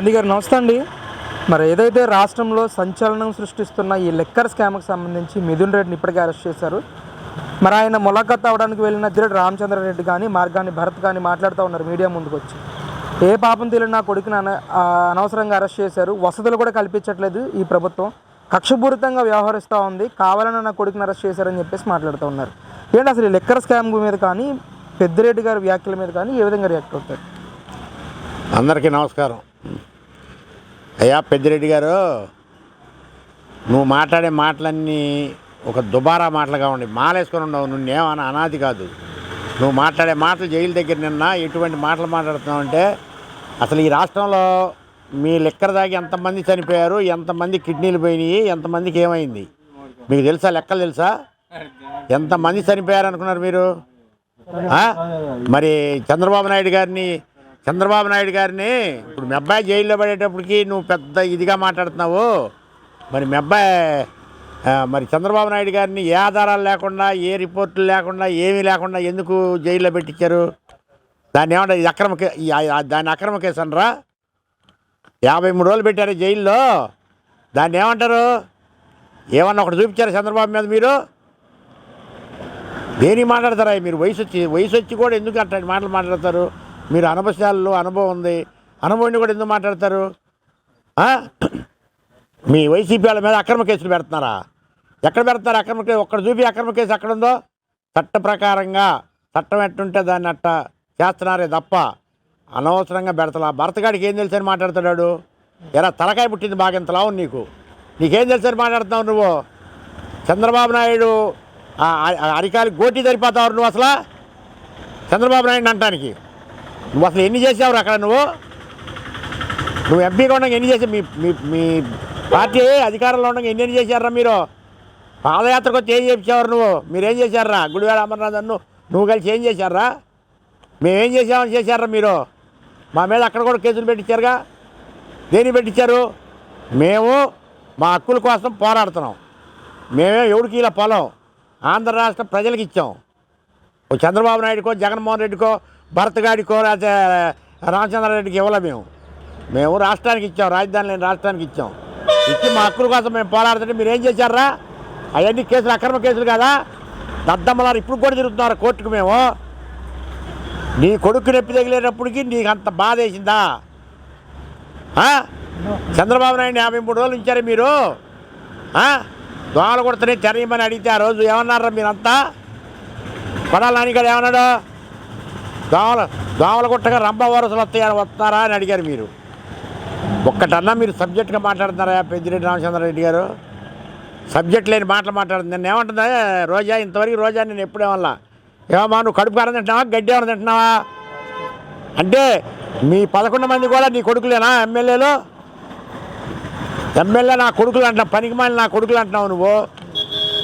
గాంధీ గారు నమస్తే అండి. మరి ఏదైతే రాష్ట్రంలో సంచలనం సృష్టిస్తున్న ఈ లిక్కర్ స్కామ్కి సంబంధించి మిథున్ రెడ్డిని ఇప్పటికే అరెస్ట్ చేశారు. మరి ఆయన ములాఖత్ అవ్వడానికి వెళ్ళిన దిరెడ్డి రామచంద్రారెడ్డి కానీ మార్గాన్ని భరత్ కానీ మాట్లాడుతూ ఉన్నారు మీడియా ముందుకు వచ్చి. ఏ పాపం తెలియని నా కొడుకుని అనవసరంగా అరెస్ట్ చేశారు, వసతులు కూడా కల్పించట్లేదు ఈ ప్రభుత్వం, కక్షపూరితంగా వ్యవహరిస్తూ ఉంది, కావాలని నా కొడుకుని అరెస్ట్ చేశారని చెప్పేసి మాట్లాడుతూ ఉన్నారు. ఏంటి అసలు ఈ లిక్కర్ స్కామ్ మీద కానీ పెద్దిరెడ్డి గారి వ్యాఖ్యల మీద కానీ ఏ విధంగా రియాక్ట్ అవుతారు? అందరికీ నమస్కారం. అయ్యా పెద్దిరెడ్డి గారు, నువ్వు మాట్లాడే మాటలన్నీ ఒక దుబారా మాటలుగా ఉండి మాలేసుకొని ఉండవు. నువ్వేమన్నా అనాది కాదు. నువ్వు మాట్లాడే మాటలు జైలు దగ్గర నిన్న ఎటువంటి మాటలు మాట్లాడుతున్నావు అంటే, అసలు ఈ రాష్ట్రంలో మీ లెక్కర దాగి ఎంతమంది చనిపోయారు, ఎంతమంది కిడ్నీలు పోయినాయి, ఎంతమందికి ఏమైంది మీకు తెలుసా? లెక్కలు తెలుసా? ఎంతమంది చనిపోయారు అనుకున్నారు మీరు? మరి చంద్రబాబు నాయుడు గారిని ఇప్పుడు మీ అబ్బాయి జైల్లో పడేటప్పటికి నువ్వు పెద్ద ఇదిగా మాట్లాడుతున్నావు. మరి మీ అబ్బాయి మరి చంద్రబాబు నాయుడు గారిని ఏ ఆధారాలు లేకుండా, ఏ రిపోర్టులు లేకుండా, ఏమీ లేకుండా ఎందుకు జైల్లో పెట్టించారు? దాన్ని ఏమంటారు? దాన్ని అక్రమ కేసు అనరా? 53 రోజులు పెట్టారు జైల్లో. దాన్ని ఏమంటారు? ఏమన్నా ఒకటి చూపించారు చంద్రబాబు మీద మీరు? దేనికి మాట్లాడతారా మీరు? వయసు వచ్చి కూడా ఎందుకు అట్లాంటి మాటలు మాట్లాడతారు మీరు? అనుభవం ఉంది, అనుభవాన్ని కూడా ఎందుకు మాట్లాడతారు? మీ వైసీపీ వాళ్ళ మీద అక్రమ కేసులు పెడుతున్నారా? ఎక్కడ పెడతారు అక్రమ కేసు? ఒక్కడ చూపి అక్రమ కేసు ఎక్కడుందో. చట్ట ప్రకారంగా చట్టం ఎట్టుంటే దాన్ని అట్ట చేస్తున్నారే తప్ప అనవసరంగా పెడతలా. భర్తగాడికి ఏం తెలుసని మాట్లాడుతున్నాడు? ఎరా తలకాయ పుట్టింది బాగా ఇంతలావు నీకేం తెలుసని మాట్లాడుతున్నావు నువ్వు? చంద్రబాబు నాయుడు అరికాలి గోటి సరిపోతావు నువ్వు అసలు చంద్రబాబు నాయుడు అంటానికి. నువ్వు అసలు ఎన్ని చేసావు అక్కడ? నువ్వు ఎంపీగా ఉండగా ఎన్ని చేసావు? మీ పార్టీ అధికారంలో ఉండగా ఎన్ని చేశారా మీరు? పాదయాత్రకు వచ్చి ఏం చేయించేవారు మీరేం చేశారా? గుడివాడ అమర్నాథ్ నువ్వు కలిసి ఏం చేశారా? మేమేం చేసామని చేశారా మీరు? మా మీద అక్కడ కూడా కేసులు పెట్టించారుగా. దేని పెట్టించారు? మేము మా హక్కుల కోసం పోరాడుతున్నాం. మేమే ఎవరికి ఇలా పొలం ఆంధ్ర రాష్ట్ర ప్రజలకు ఇచ్చాం. చంద్రబాబు నాయుడుకో, జగన్మోహన్ రెడ్డికో, భరత్గాడికో, లేకపోతే రామచంద్రారెడ్డికి ఇవ్వలే. మేము రాష్ట్రానికి ఇచ్చాం, రాజధాని లేని రాష్ట్రానికి ఇచ్చాం. ఇచ్చి మా హక్కుల కోసం మేము పోరాడుతుంటే మీరు ఏం చేశారా? అవన్నీ కేసులు అక్రమ కేసులు కదా. దద్దమ్మలారు ఇప్పుడు కూడా తిరుగుతున్నారు కోర్టుకు. మేము నీ కొడుకు నొప్పి తగిలేటప్పటికి నీకు అంత బాధ వేసిందా? చంద్రబాబు నాయుడు 53 రోజులు ఉంచారు మీరు. దోమలు కొడుతూనే తెరయమని అడిగితే ఆ రోజు ఏమన్నారా మీరంతా? కొడాల నానిగాడు ఏమన్నాడు? దోమలు కొట్టగా రంభ వరసలు వస్తారా అని అడిగారు మీరు. ఒక్కటన్నా మీరు సబ్జెక్ట్గా మాట్లాడుతున్నారా పెద్దిరెడ్డి రామచంద్రారెడ్డి గారు? సబ్జెక్ట్ లేని మాటలు మాట్లాడుతుంది. నేను ఏమంటుందా రోజా? ఇంతవరకు రోజా నేను ఎప్పుడేమల్లా ఏమమ్మా నువ్వు కడుపు కారం తింటున్నావా, గడ్డి ఏమైనా తింటున్నావా అంటే మీ 11 మంది కూడా నీ కొడుకులేనా ఎమ్మెల్యేలు? ఎమ్మెల్యే నా కొడుకులు అంటున్నావు, పనికిమాలి నా కొడుకులు అంటున్నావు నువ్వు.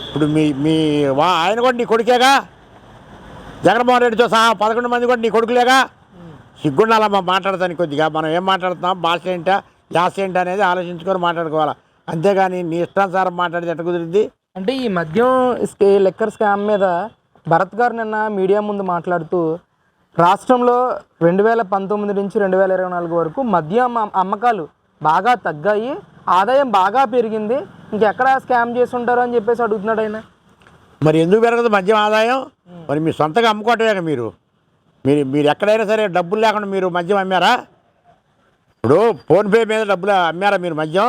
ఇప్పుడు ఆయన కూడా నీ కొడుకేగా. జగన్మోహన్ రెడ్డితో సహా 11 మంది కూడా నీ కొడుకులేగా. సిగ్గుండాలమ్మా మాట్లాడతానికి కొద్దిగా. మనం ఏం మాట్లాడుతున్నాం, భాష ఏంటా, యాస ఏంటా అనేది ఆలోచించుకొని మాట్లాడుకోవాలా. అంతేగాని నీ ఇష్టానుసారం మాట్లాడితే ఎట్ట కుదిరింది? అంటే ఈ మద్యం లిక్కర్ స్కామ్ మీద భరత్ గారు నిన్న మీడియా ముందు మాట్లాడుతూ రాష్ట్రంలో 2019 నుంచి 2024 వరకు మద్యం అమ్మకాలు బాగా తగ్గాయి, ఆదాయం బాగా పెరిగింది, ఇంకెక్కడ స్కామ్ చేసి ఉంటారు అని చెప్పేసి అడుగుతున్నాడు ఆయన. మరి ఎందుకు పెరగదు మద్యం ఆదాయం? మరి మీ సొంతగా అమ్ముకోవటమే. మీరు ఎక్కడైనా సరే డబ్బులు లేకుండా మీరు మద్యం అమ్మారా? ఇప్పుడు ఫోన్పే మీద డబ్బులు అమ్మారా మీరు? మద్యం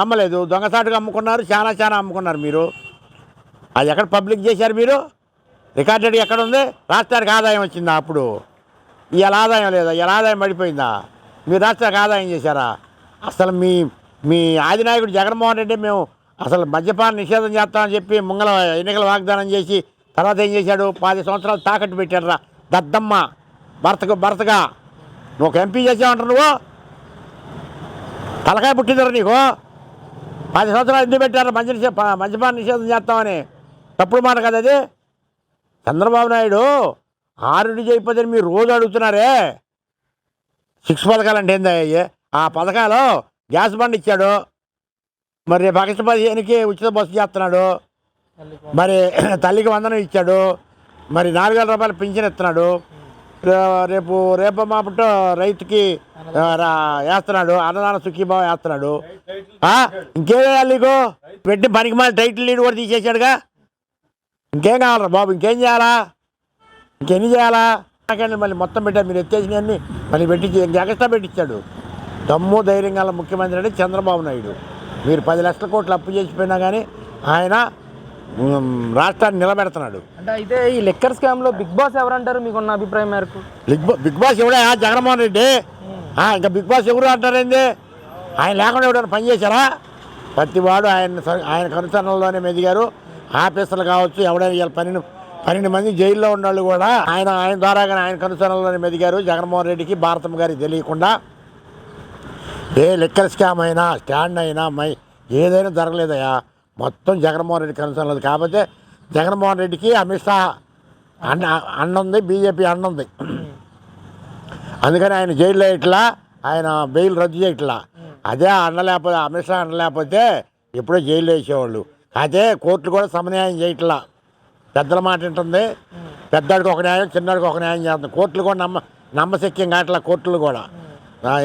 అమ్మలేదు, దొంగసాటుగా అమ్ముకున్నారు, చాలా అమ్ముకున్నారు మీరు. అది ఎక్కడ పబ్లిక్ చేశారు మీరు? రికార్డెడ్ ఎక్కడ ఉంది? రాష్ట్రానికి ఆదాయం వచ్చిందా? అప్పుడు ఇవాళ ఆదాయం లేదా? ఇవాళ ఆదాయం పడిపోయిందా? మీరు రాష్ట్రానికి ఆదాయం చేశారా? అసలు మీ ఆదినాయకుడు జగన్మోహన్ రెడ్డి మేము అసలు మద్యపాన నిషేధం చేస్తామని చెప్పి ముంగల ఎన్నికల వాగ్దానం చేసి తర్వాత ఏం చేశాడు? 10 సంవత్సరాలు తాకట్టు పెట్టాడు రా దద్దమ్మ భర్తగా. నువ్వు ఒక ఎంపీ చేసావంటారు నువ్వు? తలకాయ పుట్టిందరా నీకు? 10 సంవత్సరాలు ఎందుకు పెట్టారు మద్యపాన నిషేధం చేస్తామని? తప్పుడు మాట కదా అది. చంద్రబాబు నాయుడు 6 చేయకపోతే మీరు రోజు అడుగుతున్నారే 6 పథకాలు అంటే ఏందయ్యే? ఆ పథకాలు గ్యాస్ బండ్ ఇచ్చాడు, మరి ఆగస్టు 15కి ఉచిత బస్సు చేస్తున్నాడు, మరి తల్లికి వందనం ఇచ్చాడు, మరి 4,000 రూపాయలు పింఛన్ ఇస్తున్నాడు. రేపు మాపటో రైతుకి వేస్తున్నాడు, అన్నదాన సుఖీభావ వేస్తున్నాడు. ఇంకేం వేయాలి నీకు? పెట్టి పనికి మళ్ళీ టైటిల్ లీడ్ కూడా తీసేసాడుగా. ఇంకేం కావాలరా బాబు? ఇంకేం చేయాలా? ఇంకెన్ని చేయాలా? నాకండి మళ్ళీ మొత్తం పెట్టారు, మీరు ఎత్తేసినవన్నీ మళ్ళీ పెట్టించి ఎక్స్ట్రా పెట్టించాడు. దమ్ము ధైర్యం గల ముఖ్యమంత్రి అంటే చంద్రబాబు నాయుడు. మీరు 10 లక్షల కోట్లు అప్పు చేసిపోయినా కానీ ఆయన రాష్ట్రాన్ని నిలబెడుతున్నాడు. అంటే అయితే ఈ లిక్కర్ స్కామ్లో బిగ్ బాస్ ఎవరంటారు మీకున్న అభిప్రాయం మేరకు? బిగ్ బాస్ ఎవడా? జగన్మోహన్ రెడ్డి. ఇంకా బిగ్ బాస్ ఎవరు అంటారేంది? ఆయన లేకుండా ఎవరైనా పని చేశారా? ప్రతివాడు ఆయన కనుసరణలోనే మెదిగారు. ఆఫీసర్లు కావచ్చు, ఎవడైనా వీళ్ళ 12 మంది జైల్లో ఉన్నవాళ్ళు కూడా ఆయన ద్వారాగానే ఆయన కనుసరణలోనే మెదిగారు. జగన్మోహన్ రెడ్డికి భారతమ్మ గారికి తెలియకుండా ఏ లిక్కర్ స్కామ్ అయినా స్టాండ్ అయినా ఏదైనా జరగలేదయా, మొత్తం జగన్మోహన్ రెడ్డి కనుసరణలు. కాకపోతే జగన్మోహన్ రెడ్డికి అమిత్ షా అన్న ఉంది, బీజేపీ అన్న ఉంది. అందుకని ఆయన జైల్లో ఇట్లా, ఆయన బెయిల్ రద్దు చేయట్లా. అదే లేకపోతే అమిత్ షా లేకపోతే ఎప్పుడో జైల్లో వేసేవాళ్ళు. అదే కోర్టులు కూడా సమన్యాయం చేయట్లా. పెద్దల మాట ఉంటుంది, పెద్దడికి ఒక న్యాయం, చిన్నడికి ఒక న్యాయం చేస్తుంది. కోర్టులు కూడా నమ్మశక్యం కావట్లా. కోర్టులు కూడా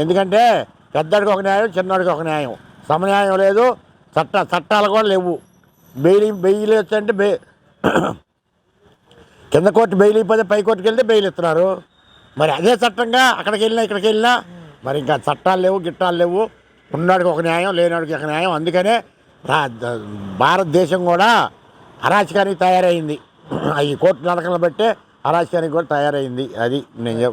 ఎందుకంటే పెద్దడికి ఒక న్యాయం, చిన్నడికి ఒక న్యాయం, సమన్యాయం లేదు. చట్టాలు కూడా లేవు. బెయిల్ వచ్చంటే కింద కోర్టు బెయిల్ అయిపోతే పై కోర్టుకి వెళ్తే బెయిల్ ఇస్తున్నారు. మరి అదే చట్టంగా అక్కడికి వెళ్ళినా ఇక్కడికి వెళ్ళినా మరి ఇంకా చట్టాలు లేవు, గిట్టాలు లేవు. ఉన్నవాడికి ఒక న్యాయం, లేనివాడికి ఒక న్యాయం. అందుకనే భారతదేశం కూడా అరాచకానికి తయారైంది. ఈ కోర్టు నడకలను బట్టే అరాచకానికి కూడా తయారైంది. అది నేను